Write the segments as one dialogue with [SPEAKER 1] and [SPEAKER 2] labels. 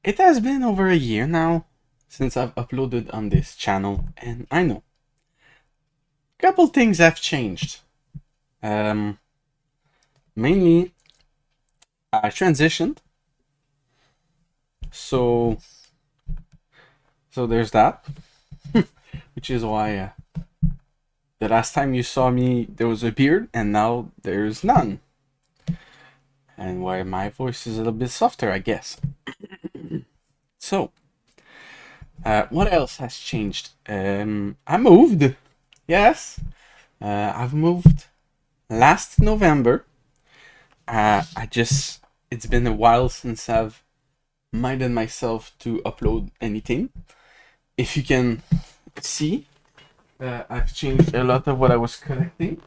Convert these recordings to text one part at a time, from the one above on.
[SPEAKER 1] It has been over a year now since I've uploaded on this channel, and I know a couple things have changed. Um, Mainly, I transitioned, so there's that, which is why the last time you saw me there was a beard, and now there's none, and why my voice is a little bit softer, I guess. So, what else has changed? I moved. Yes, I've moved last November. It's been a while since I've minded myself to upload anything. If you can see, I've changed a lot of what I was collecting.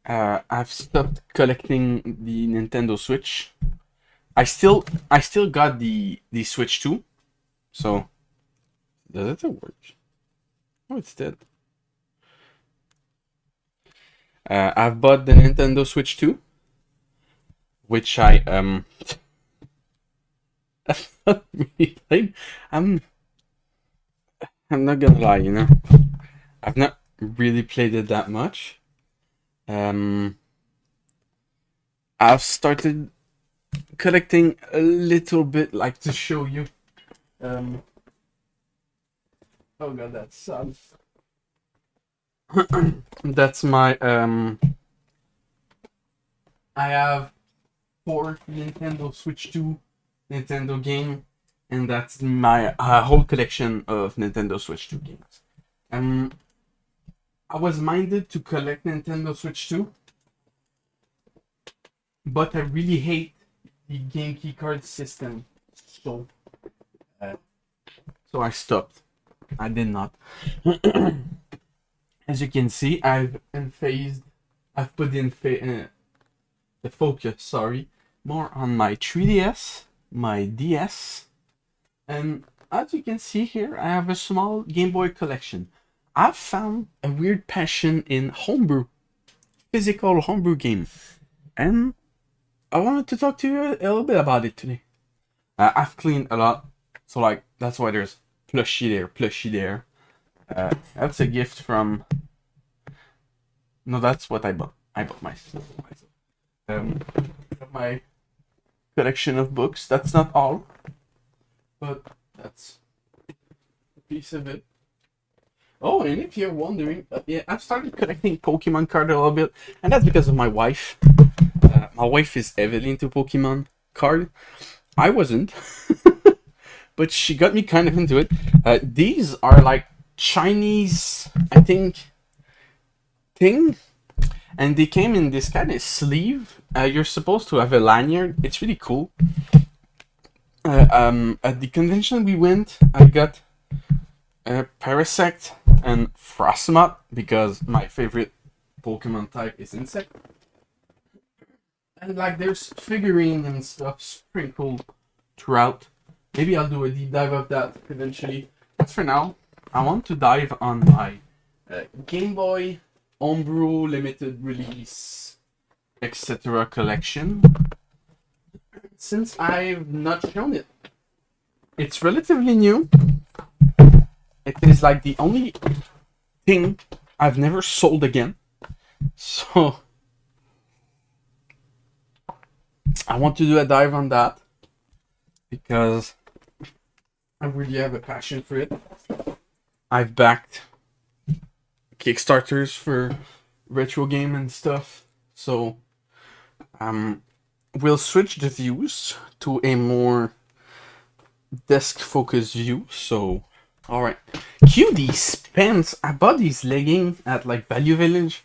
[SPEAKER 1] I've stopped collecting the Nintendo Switch. I still got the Switch 2. So, does it work? Oh, it's dead. I've bought the Nintendo Switch 2, which I'm not really playing. I'm not gonna lie, I've not really played it that much. I've started collecting a little bit, like to show you. Oh god, that sucks. That's my I have 4 Nintendo Switch 2 Nintendo game, and that's my whole collection of Nintendo Switch 2 games. I was minded to collect Nintendo Switch 2, but I really hate the game key card system, so I stopped. I did not. As you can see, I've put in the focus, more on my 3DS, my DS, and as you can see here, I have a small Game Boy collection. I've found a weird passion in homebrew, physical homebrew game, and I wanted to talk to you a little bit about it today. I've cleaned a lot, so that's why there's plushie there. That's a gift from. No, that's what I bought. I bought myself. My collection of books. That's not all, but that's a piece of it. Oh, and if you're wondering, yeah, I've started collecting Pokemon cards a little bit, and that's because of my wife. My wife is heavily into Pokemon card. I wasn't, but she got me kind of into it. These are like Chinese, I think, thing, and they came in this kind of sleeve. You're supposed to have a lanyard. It's really cool. At the convention we went, I got Parasect and Frostmoth because my favorite Pokemon type is insect. And there's figurine and stuff sprinkled throughout. Maybe I'll do a deep dive of that eventually. But for now, I want to dive on my Game Boy homebrew limited release etc. collection, since I've not shown it. It's relatively new. It is like the only thing I've never sold again, so I want to do a dive on that because I really have a passion for it. I've backed Kickstarters for retro game and stuff, so we'll switch the views to a more desk focused view. So alright, cue these pants. I bought these leggings at Value Village.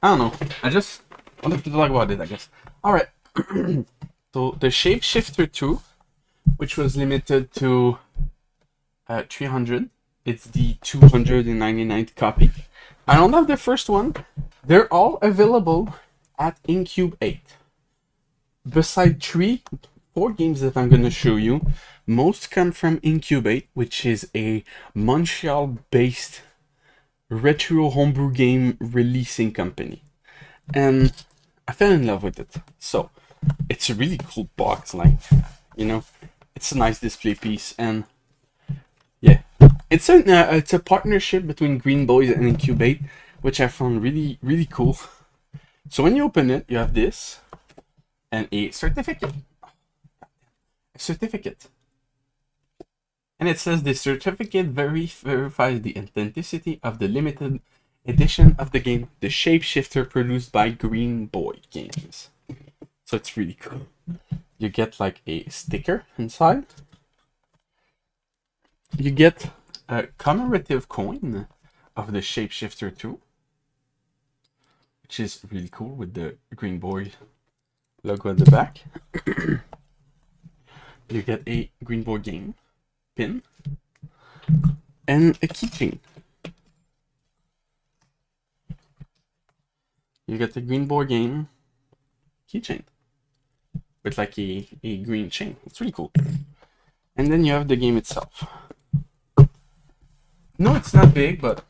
[SPEAKER 1] I don't know, I just wanted to talk about it, I guess. Alright. So the Shapeshifter 2, which was limited to 300, it's the 299th copy. I don't have the first one. They're all available at Incube 8. Beside 4 games that I'm going to show you, most come from Incube 8, which is a Montreal-based retro homebrew game releasing company. And I fell in love with it. So, it's a really cool box, it's it's a nice display piece, and yeah, it's a partnership between Green Boys and Incubate, which I found really cool. So when you open it, you have this and a certificate. And it says the certificate verifies the authenticity of the limited edition of the game, The Shapeshifter, produced by Green Boy Games. So it's really cool. You get like a sticker inside. You get a commemorative coin of the Shapeshifter 2, which is really cool with the Green Boy logo at the back. You get a Green Boy game pin and a keychain. You get the Green Boy game keychain with like a green chain. It's really cool. And then you have the game itself. No, it's not big, but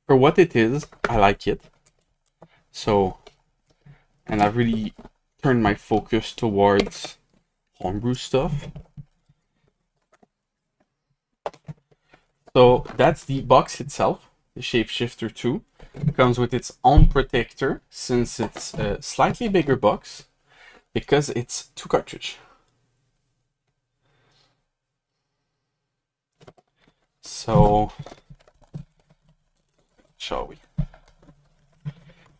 [SPEAKER 1] for what it is, I like it. So, and I've really turned my focus towards homebrew stuff. So that's the box itself, the Shapeshifter 2. It comes with its own protector, since it's a slightly bigger box, because it's 2 cartridge. So, shall we?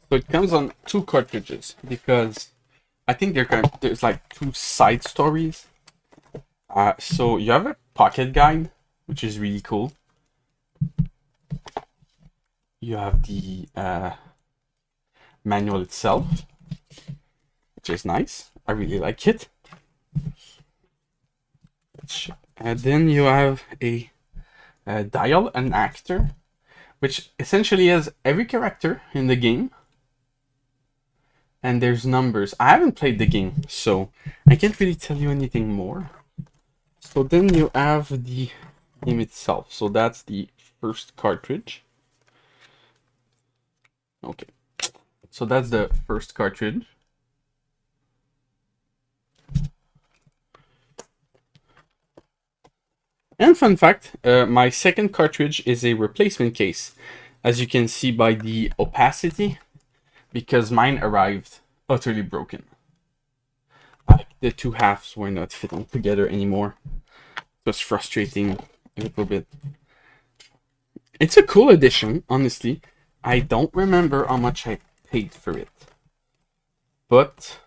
[SPEAKER 1] So it comes on 2 cartridges, because I think there's like 2 side stories. So you have a pocket guide, which is really cool. You have the manual itself, which is nice. I really like it. And then you have a dial and actor, which essentially has every character in the game. And there's numbers. I haven't played the game, so I can't really tell you anything more. So then you have the game itself. So that's the first cartridge. Okay, so that's the first cartridge. And fun fact, my second cartridge is a replacement case, as you can see by the opacity, because mine arrived utterly broken. Like the 2 halves were not fitting together anymore. It was frustrating a little bit. It's a cool edition, honestly. I don't remember how much I paid for it, but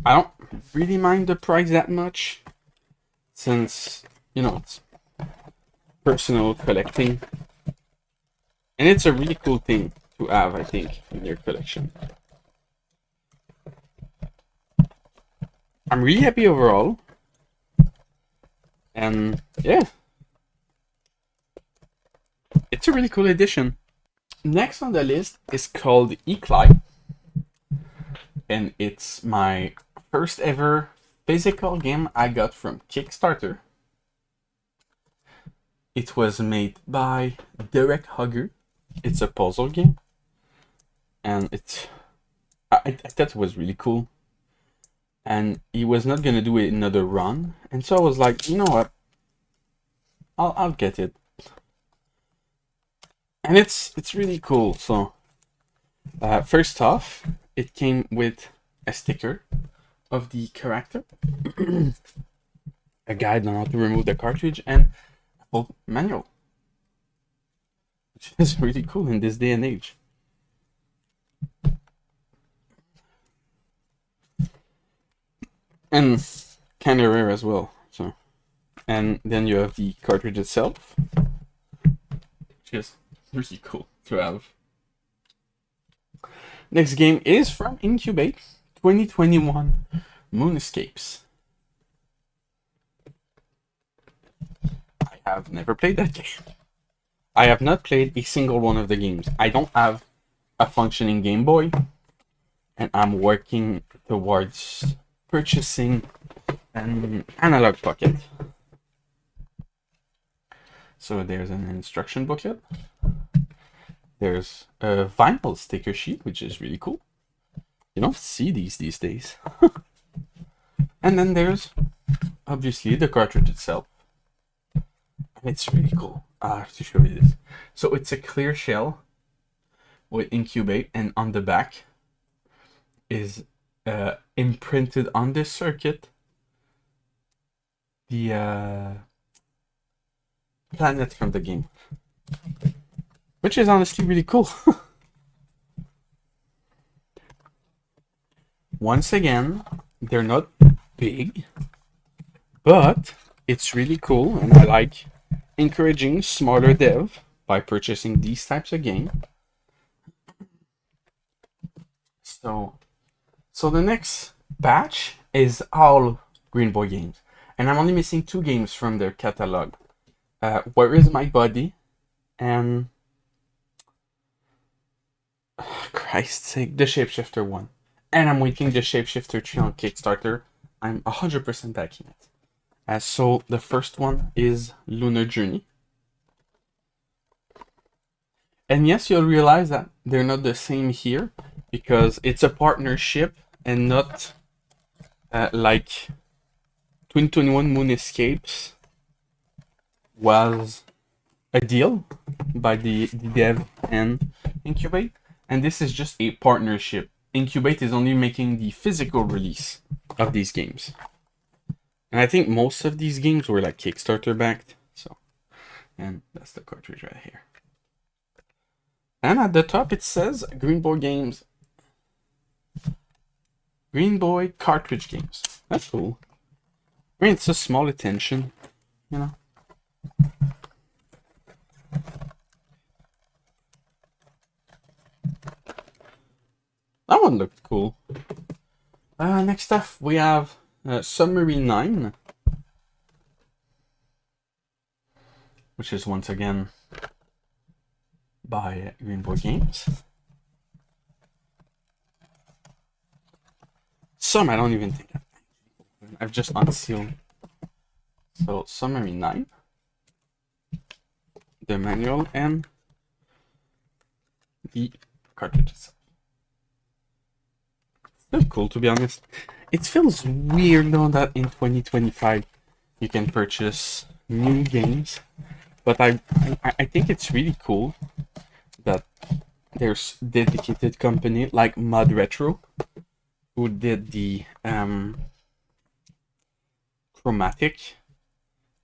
[SPEAKER 1] I don't really mind the price that much, since, you know, it's personal collecting, and it's a really cool thing to have, I think, in your collection. I'm really happy overall, and yeah, it's a really cool edition. Next on the list is called Ecli, and it's my first ever physical game I got from Kickstarter. It was made by Derek Hugger. It's a puzzle game, and I thought it was really cool. And he was not gonna do another run, and so I was like, you know what, I'll get it. And it's really cool. So first off, it came with a sticker of the character, a guide on how to remove the cartridge, and a full manual, which is really cool in this day and age. And kind of rare as well. So, and then you have the cartridge itself, which is really cool to have. Next game is from Incubate, 2021 Moonscapes. I have never played that game. I have not played a single one of the games. I don't have a functioning Game Boy, and I'm working towards purchasing an analog pocket. So there's an instruction booklet. There's a vinyl sticker sheet, which is really cool. You don't see these days. And then there's obviously the cartridge itself. It's really cool. I have to show you this. So it's a clear shell with incubate, and on the back is imprinted on this circuit the planet from the game, which is honestly really cool. Once again, they're not big, but it's really cool, and I like encouraging smaller dev by purchasing these types of games. So the next batch is all Green Boy games, and I'm only missing 2 games from their catalog. Where Is My Body and Christ's sake, the Shapeshifter 1. And I'm waiting the Shapeshifter 3 on Kickstarter. I'm 100% backing it. So the first one is Lunar Journey. And yes, you'll realize that they're not the same here, because it's a partnership and not like 2021 Moon Escapes was a deal by the dev and Incubate, and this is just a partnership. Incubate is only making the physical release of these games, and I think most of these games were like Kickstarter backed. So, and that's the cartridge right here. And at the top it says Green Boy Games, Green Boy cartridge games. That's cool. I mean, it's a small attention, you know. That one looked cool. Next up, we have Submarine 9, which is once again by Green Boy Games. Some I don't even think I've just unsealed. So Submarine 9, the manual, and the cartridge itself. Still cool, to be honest. It feels weird though that in 2025 you can purchase new games, but I think it's really cool that there's dedicated company like Mod Retro who did the Chromatic,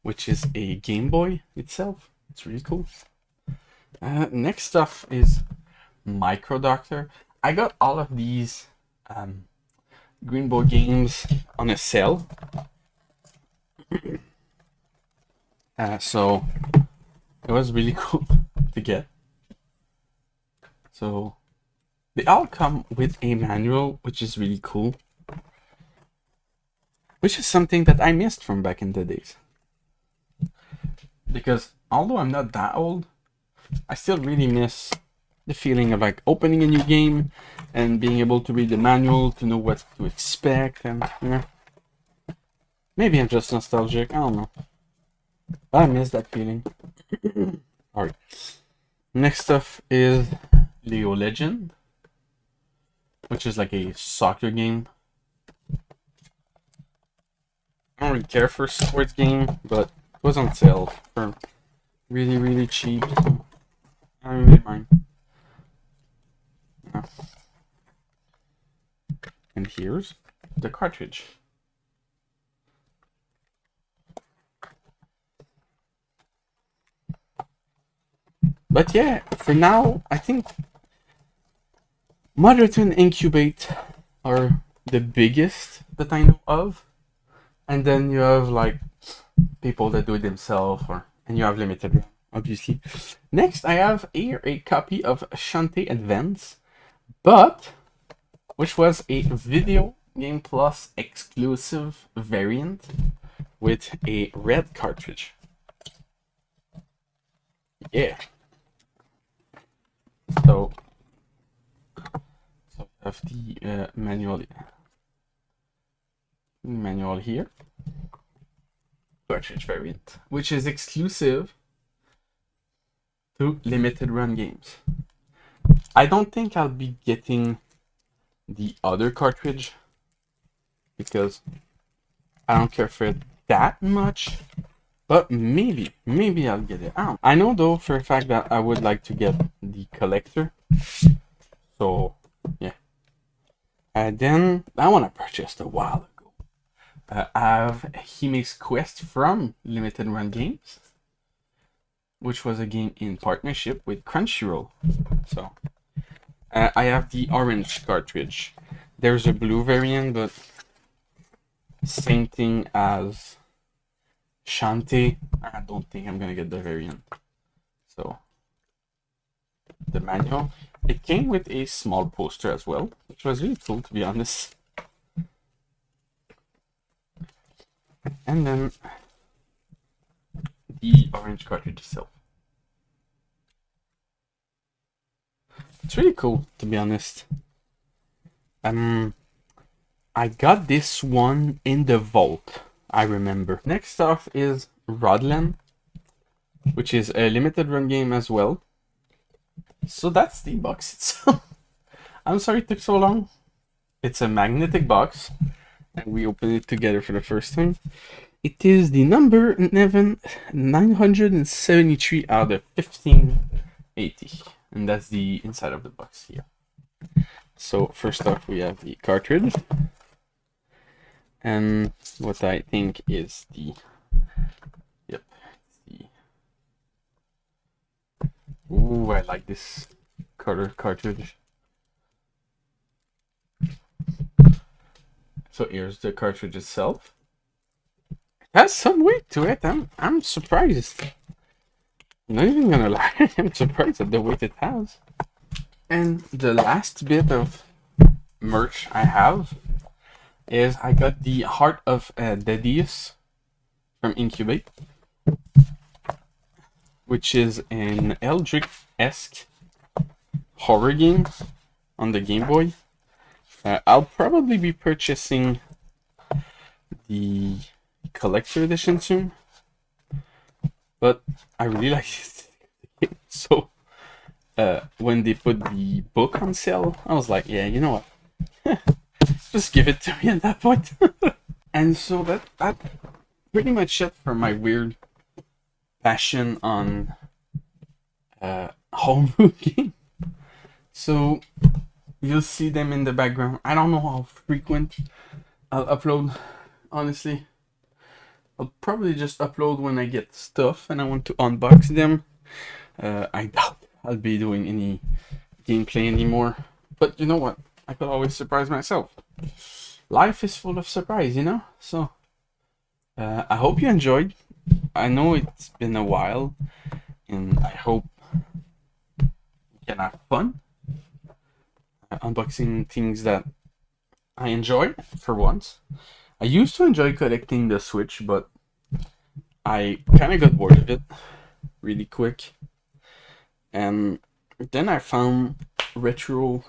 [SPEAKER 1] which is a Game Boy itself. It's really cool. Next stuff is Micro Doctor. I got all of these Green Boy games on a sale, so it was really cool to get. So they all come with a manual, which is really cool, which is something that I missed from back in the days, because although I'm not that old, I still really miss the feeling of like opening a new game and being able to read the manual to know what to expect. And you know, maybe I'm just nostalgic, I don't know, but I miss that feeling. Alright, next stuff is Leo Legend, which is like a soccer game. I don't really care for a sports game, but it was on sale for really cheap, so I don't really mind. And here's the cartridge. But yeah, for now, I think Moderate and Incubate are the biggest that I know of. And then you have like people that do it themselves, and you have Limited Run, obviously. Next, I have here a copy of Shantae Advance, but which was a Video Game Plus exclusive variant with a red cartridge. Yeah. So I have the manual here. Cartridge variant, which is exclusive to Limited Run games. I don't think I'll be getting the other cartridge because I don't care for it that much, but maybe I'll get it. I know though for a fact that I would like to get the collector. So yeah. And then that one I purchased a while ago. I have Hime's Quest from Limited Run Games, which was a game in partnership with Crunchyroll. So I have the orange cartridge. There's a blue variant, but same thing as Shantae. I don't think I'm gonna get the variant. So the manual. It came with a small poster as well, which was really cool to be honest. And then the orange cartridge itself. It's really cool to be honest. I got this one in the vault, I remember. Next off is Rodland, which is a limited run game as well. So that's the box itself. I'm sorry it took so long. It's a magnetic box, and we open it together for the first time. It is the number 973 out of 1580, and that's the inside of the box here. So first off, we have the cartridge, and what I think is the ooh, I like this color cartridge. So here's the cartridge itself. It has some weight to it. I'm surprised. I'm not even gonna lie, I'm surprised at the weight it has. And the last bit of merch I have is I got the Heart of Dedius from Incubate, which is an Eldritch-esque horror game on the Game Boy. I'll probably be purchasing the collector edition soon, but I really like this game. So when they put the book on sale, I was like, yeah, you know what? Just give it to me at that point. And so that pretty much it for my weird passion on homebrew game. So you'll see them in the background. I don't know how frequent I'll upload, honestly. I'll probably just upload when I get stuff and I want to unbox them. I doubt I'll be doing any gameplay anymore. But you know what? I could always surprise myself. Life is full of surprise, you know? So I hope you enjoyed. I know it's been a while, and I hope you can have fun unboxing things that I enjoy for once. I used to enjoy collecting the Switch, but I kind of got bored of it really quick. And then I found retro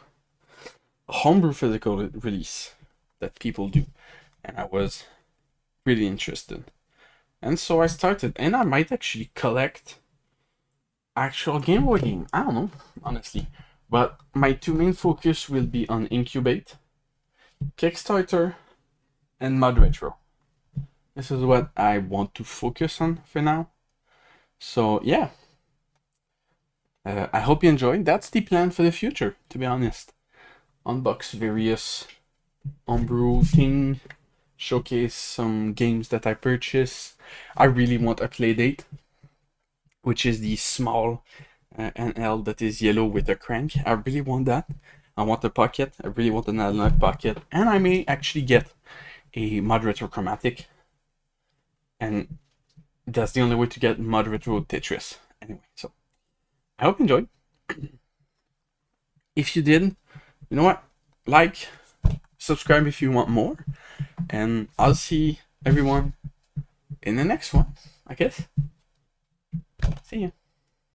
[SPEAKER 1] homebrew physical release that people do, and I was really interested. And so I started, and I might actually collect actual Game Boy game. I don't know, honestly. But my two main focus will be on Incubate, Kickstarter, and Mod Retro. This is what I want to focus on for now. So yeah, I hope you enjoyed. That's the plan for the future, to be honest. Unbox various homebrew thing, showcase some games that I purchased. I really want a Playdate, which is the small handheld that is yellow with a crank. I really want that. I want a pocket. I really want an analog pocket, and I may actually get a Mod Retro Chromatic, and that's the only way to get Mod Retro Tetris. Anyway, so I hope you enjoyed. If you did, you know what? Like, subscribe if you want more, and I'll see everyone in the next one, I guess. See ya.